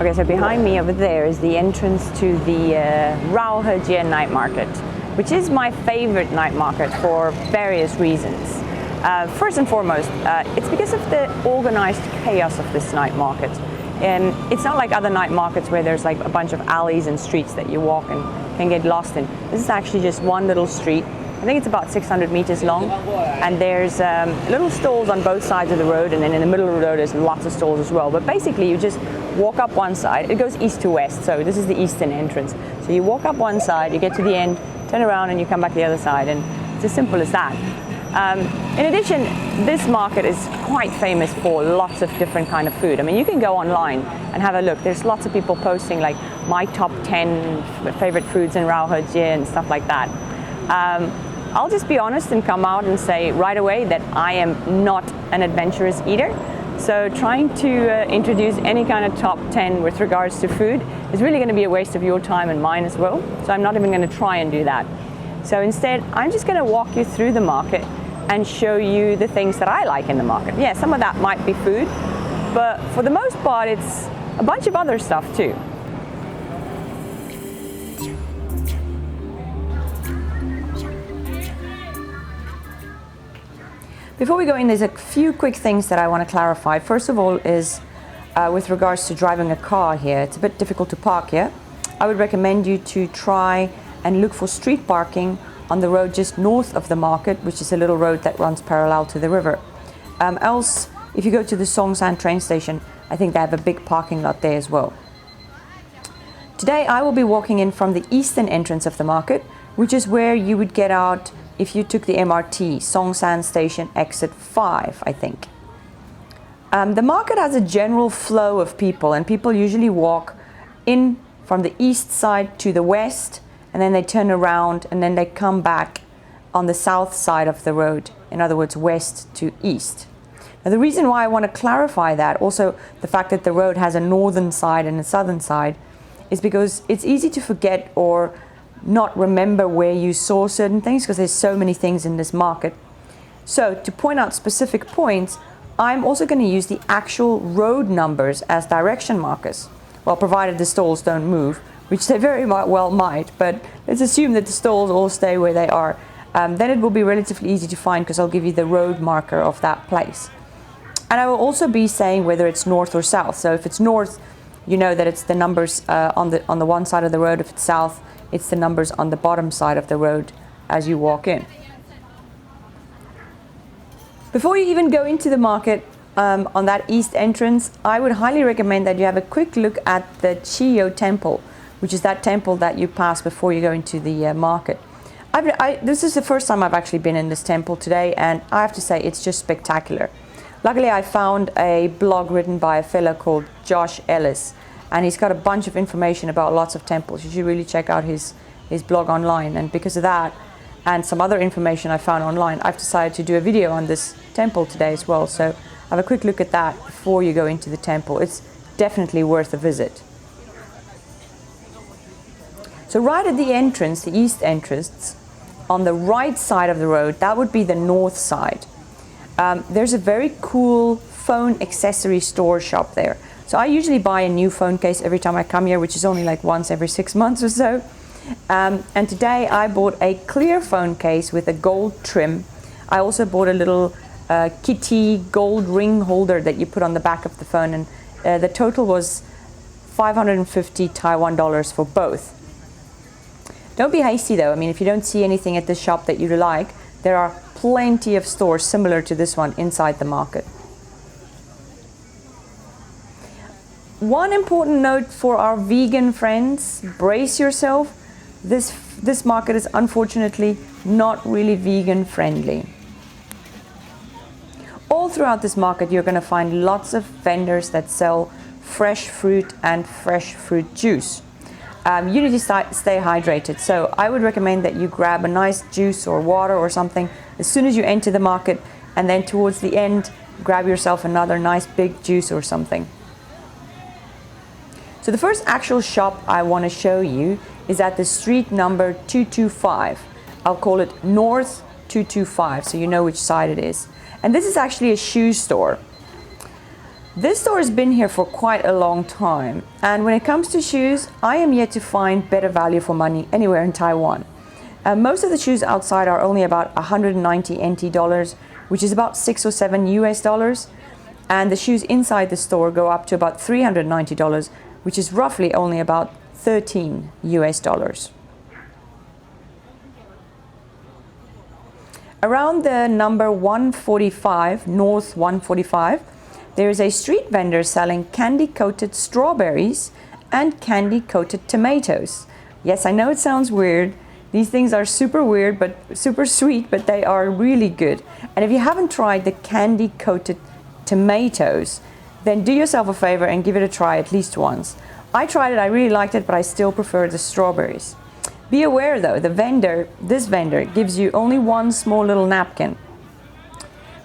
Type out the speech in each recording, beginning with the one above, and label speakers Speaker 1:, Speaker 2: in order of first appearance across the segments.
Speaker 1: Okay, so behind me over there is the entrance to the Raohe night market, which is my favorite night market for various reasons. First and foremost, it's because of the organized chaos of this night market. And it's not like other night markets where there's like a bunch of alleys and streets that you walk and can get lost in. This is actually just one little street. I think it's about 600 meters long, and there's little stalls on both sides of the road, and then in the middle of the road there's lots of stalls as well. But basically you just walk up one side. It goes east to west, so this is the eastern entrance. So you walk up one side, you get to the end, turn around and you come back the other side, and it's as simple as that. In addition, this market is quite famous for lots of different kind of food. I mean, you can go online and have a look. There's lots of people posting like my top 10 favorite foods in Raohe and stuff like that. I'll just be honest and come out and say right away that I am not an adventurous eater. So trying to introduce any kind of top 10 with regards to food is really going to be a waste of your time and mine as well. So I'm not even going to try and do that. So instead, I'm just going to walk you through the market and show you the things that I like in the market. Yeah, some of that might be food, but for the most part, it's a bunch of other stuff too. Before we go in, there's a few quick things that I want to clarify. First of all is with regards to driving a car here. It's a bit difficult to park here. I would recommend you to try and look for street parking on the road just north of the market, which is a little road that runs parallel to the river. Else, if you go to the Songsan train station, I think they have a big parking lot there as well. Today I will be walking in from the eastern entrance of the market, which is where you would get out if you took the MRT, Songsan Station exit 5, I think. The market has a general flow of people, and people usually walk in from the east side to the west, and then they turn around and then they come back on the south side of the road, in other words, west to east. Now, the reason why I want to clarify that, also the fact that the road has a northern side and a southern side, is because it's easy to forget or not remember where you saw certain things because there's so many things in this market. So to point out specific points, I'm also going to use the actual road numbers as direction markers. Well, provided the stalls don't move, which they very well might, but let's assume that the stalls all stay where they are. Then it will be relatively easy to find because I'll give you the road marker of that place. And I will also be saying whether it's north or south. So if it's north, you know that it's the numbers on the one side of the road. If it's south, it's the numbers on the bottom side of the road as you walk in. Before you even go into the market on that east entrance, I would highly recommend that you have a quick look at the Cheo Temple, which is that temple that you pass before you go into the market. This is the first time I've actually been in this temple today, and I have to say it's just spectacular. Luckily, I found a blog written by a fellow called Josh Ellis, and he's got a bunch of information about lots of temples. You should really check out his blog online. And because of that and some other information I found online, I've decided to do a video on this temple today as well. So have a quick look at that before you go into the temple. It's definitely worth a visit. So right at the entrance, the east entrance, on the right side of the road, that would be the north side. There's a very cool phone accessory store shop there. So I usually buy a new phone case every time I come here, which is only like once every 6 months or so. And today I bought a clear phone case with a gold trim. I also bought a little kitty gold ring holder that you put on the back of the phone, and the total was 550 Taiwan dollars for both. Don't be hasty though. I mean, if you don't see anything at this shop that you like, there are plenty of stores similar to this one inside the market. One important note for our vegan friends, brace yourself. This market is unfortunately not really vegan friendly. All throughout this market, you're going to find lots of vendors that sell fresh fruit and fresh fruit juice. You need to stay hydrated, so I would recommend that you grab a nice juice or water or something as soon as you enter the market, and then towards the end, grab yourself another nice big juice or something. So the first actual shop I want to show you is at the street number 225. I'll call it North 225 so you know which side it is. And this is actually a shoe store. This store has been here for quite a long time, and when it comes to shoes, I am yet to find better value for money anywhere in Taiwan. Most of the shoes outside are only about 190 NT dollars, which is about 6 or 7 US dollars, and the shoes inside the store go up to about $390, which is roughly only about 13 US dollars. Around the number 145, North 145, there is a street vendor selling candy-coated strawberries and candy-coated tomatoes. Yes, I know it sounds weird. These things are super weird, but super sweet, but they are really good. And if you haven't tried the candy-coated tomatoes, then do yourself a favor and give it a try at least once. I tried it, I really liked it, but I still prefer the strawberries. Be aware though, this vendor gives you only one small little napkin,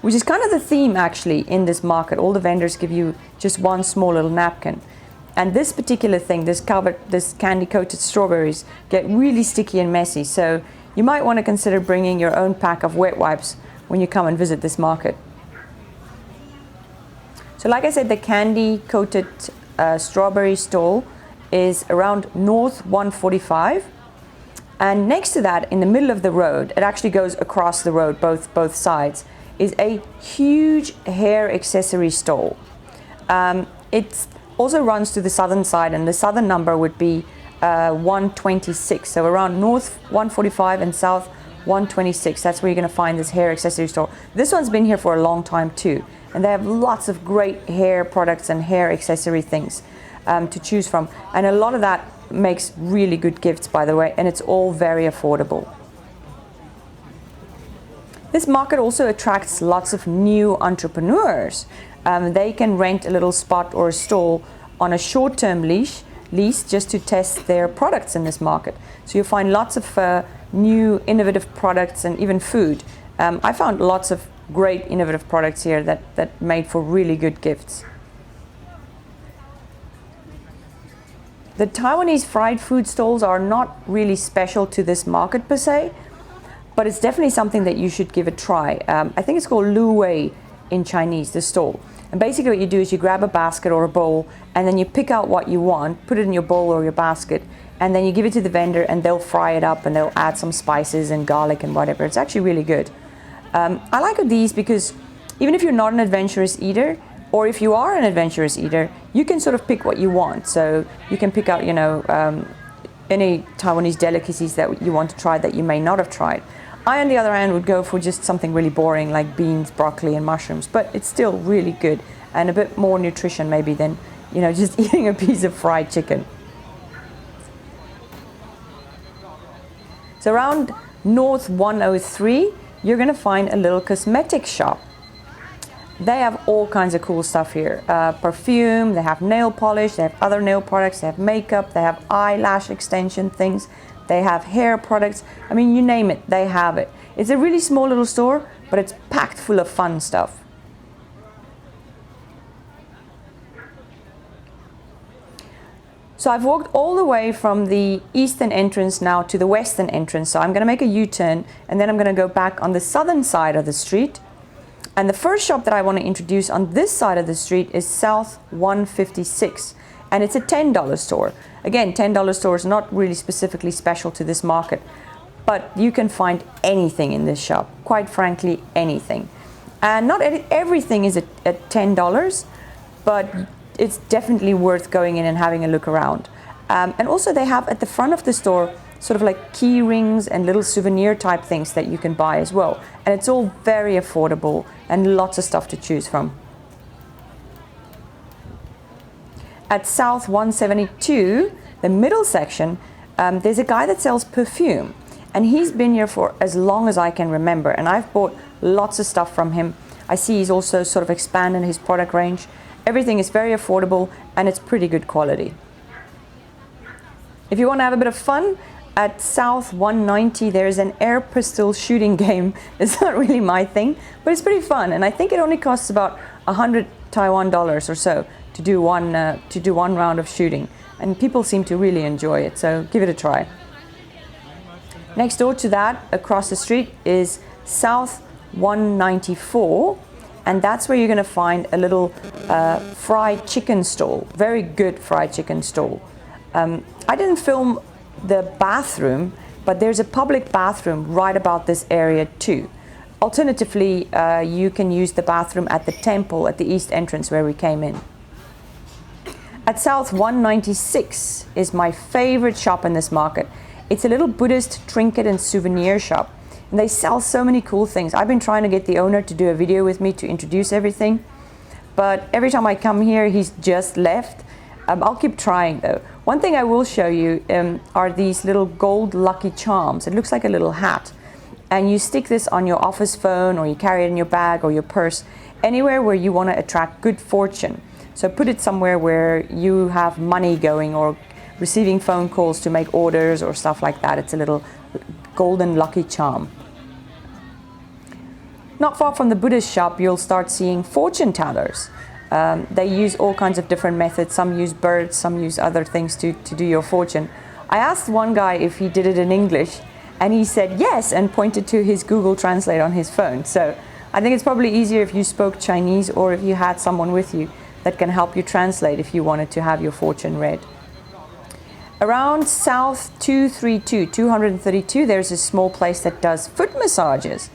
Speaker 1: which is kind of the theme actually in this market. All the vendors give you just one small little napkin. And this particular thing, this candy-coated strawberries, get really sticky and messy. So you might want to consider bringing your own pack of wet wipes when you come and visit this market. So like I said, the candy-coated strawberry stall is around North 145. And next to that, in the middle of the road, it actually goes across the road, both sides, is a huge hair accessory stall. It also runs to the southern side, and the southern number would be 126. So around North 145 and South 126, that's where you're going to find this hair accessory store. This one's been here for a long time too, and they have lots of great hair products and hair accessory things to choose from. And a lot of that makes really good gifts, by the way, and it's all very affordable. This market also attracts lots of new entrepreneurs. They can rent a little spot or a stall on a short-term lease just to test their products in this market. So you'll find lots of new innovative products and even food. I found lots of great innovative products here that made for really good gifts. The Taiwanese fried food stalls are not really special to this market per se, but it's definitely something that you should give a try. I think it's called Lu Wei in Chinese, the stall. And basically what you do is you grab a basket or a bowl, and then you pick out what you want, put it in your bowl or your basket, and then you give it to the vendor and they'll fry it up and they'll add some spices and garlic and whatever. It's actually really good. I like these because even if you're not an adventurous eater, or if you are an adventurous eater, you can sort of pick what you want. So you can pick out, any Taiwanese delicacies that you want to try that you may not have tried. I, on the other hand, would go for just something really boring like beans, broccoli, and mushrooms, but it's still really good and a bit more nutrition maybe than, just eating a piece of fried chicken. So around North 103, you're going to find a little cosmetic shop. They have all kinds of cool stuff here. Perfume, they have nail polish, they have other nail products, they have makeup, they have eyelash extension things, they have hair products. I mean, you name it, they have it. It's a really small little store, but it's packed full of fun stuff. So I've walked all the way from the eastern entrance now to the western entrance. So I'm going to make a U-turn, and then I'm going to go back on the southern side of the street. And the first shop that I want to introduce on this side of the street is South 156. And it's a $10 store. Again, $10 store is not really specifically special to this market, but you can find anything in this shop. Quite frankly, anything. And not everything is at $10, but it's definitely worth going in and having a look around. And also they have at the front of the store sort of like key rings and little souvenir type things that you can buy as well. And it's all very affordable and lots of stuff to choose from. At South 172, the middle section, there's a guy that sells perfume. And he's been here for as long as I can remember. And I've bought lots of stuff from him. I see he's also sort of expanded his product range. Everything is very affordable and it's pretty good quality. If you want to have a bit of fun, at South 190 there's an air pistol shooting game. It's not really my thing, but it's pretty fun, and I think it only costs about 100 Taiwan dollars or so to do one round of shooting, and people seem to really enjoy it, so give it a try. Next door to that, across the street, is South 194, and that's where you're going to find a little fried chicken stall, very good fried chicken stall. I didn't film the bathroom, but there's a public bathroom right about this area too. Alternatively, you can use the bathroom at the temple at the east entrance where we came in. At South 196 is my favorite shop in this market. It's a little Buddhist trinket and souvenir shop, and they sell so many cool things. I've been trying to get the owner to do a video with me to introduce everything, but every time I come here, he's just left. I'll keep trying though. One thing I will show you are these little gold lucky charms. It looks like a little hat, and you stick this on your office phone, or you carry it in your bag or your purse, anywhere where you want to attract good fortune. So put it somewhere where you have money going, or receiving phone calls to make orders or stuff like that. It's a little golden lucky charm. Not far from the Buddhist shop, you'll start seeing fortune tellers. They use all kinds of different methods. Some use birds, some use other things to do your fortune. I asked one guy if he did it in English, and he said yes, and pointed to his Google Translate on his phone. So I think it's probably easier if you spoke Chinese, or if you had someone with you that can help you translate if you wanted to have your fortune read. Around South 232, there's a small place that does foot massages.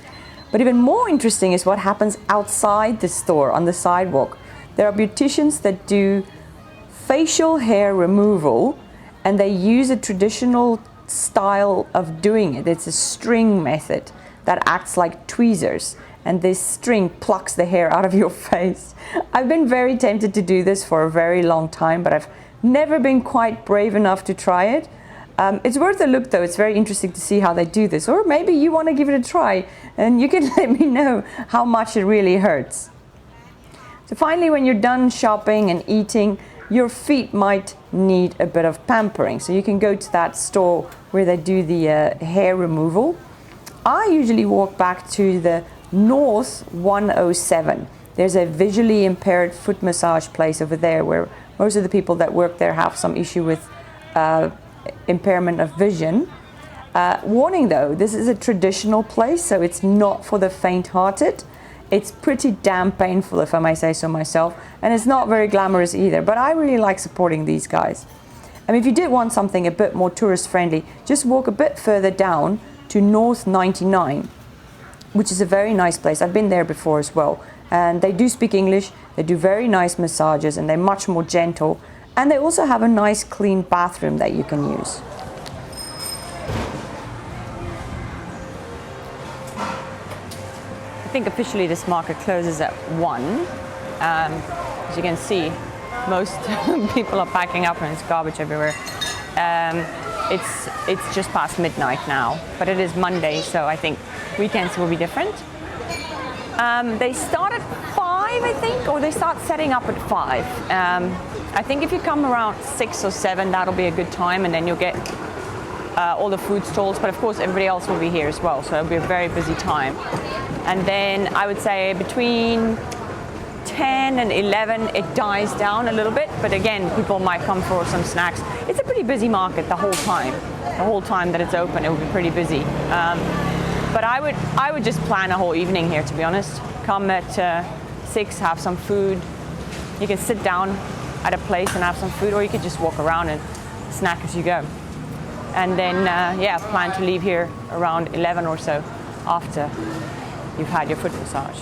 Speaker 1: But even more interesting is what happens outside the store on the sidewalk. There are beauticians that do facial hair removal, and they use a traditional style of doing it. It's a string method that acts like tweezers, and this string plucks the hair out of your face. I've been very tempted to do this for a very long time, but I've never been quite brave enough to try it. It's worth a look though. It's very interesting to see how they do this, or maybe you want to give it a try and you can let me know how much it really hurts. So finally, when you're done shopping and eating, your feet might need a bit of pampering. So you can go to that store where they do the hair removal. I usually walk back to the North 107. There's a visually impaired foot massage place over there where most of the people that work there have some issue with impairment of vision. Warning though, this is a traditional place, so it's not for the faint-hearted. It's pretty damn painful, if I may say so myself, and it's not very glamorous either, but I really like supporting these guys. And if you did want something a bit more tourist-friendly, just walk a bit further down to North 99, which is a very nice place. I've been there before as well, and they do speak English, they do very nice massages, and they're much more gentle, and they also have a nice clean bathroom that you can use. I think officially this market closes at 1. As you can see, most people are packing up and there's garbage everywhere. It's just past midnight now, but it is Monday, so I think weekends will be different. They start at 5, I think, or they start setting up at 5. I think if you come around 6 or 7, that'll be a good time, and then you'll get all the food stalls, but of course everybody else will be here as well, so it'll be a very busy time. And then I would say between 10 and 11 it dies down a little bit, but again, people might come for some snacks. It's a pretty busy market the whole time. The whole time that it's open, it will be pretty busy. But I would just plan a whole evening here, to be honest. Come at 6, have some food. You can sit down at a place and have some food, or you could just walk around and snack as you go. And then, plan to leave here around 11 or so after you've had your foot massage.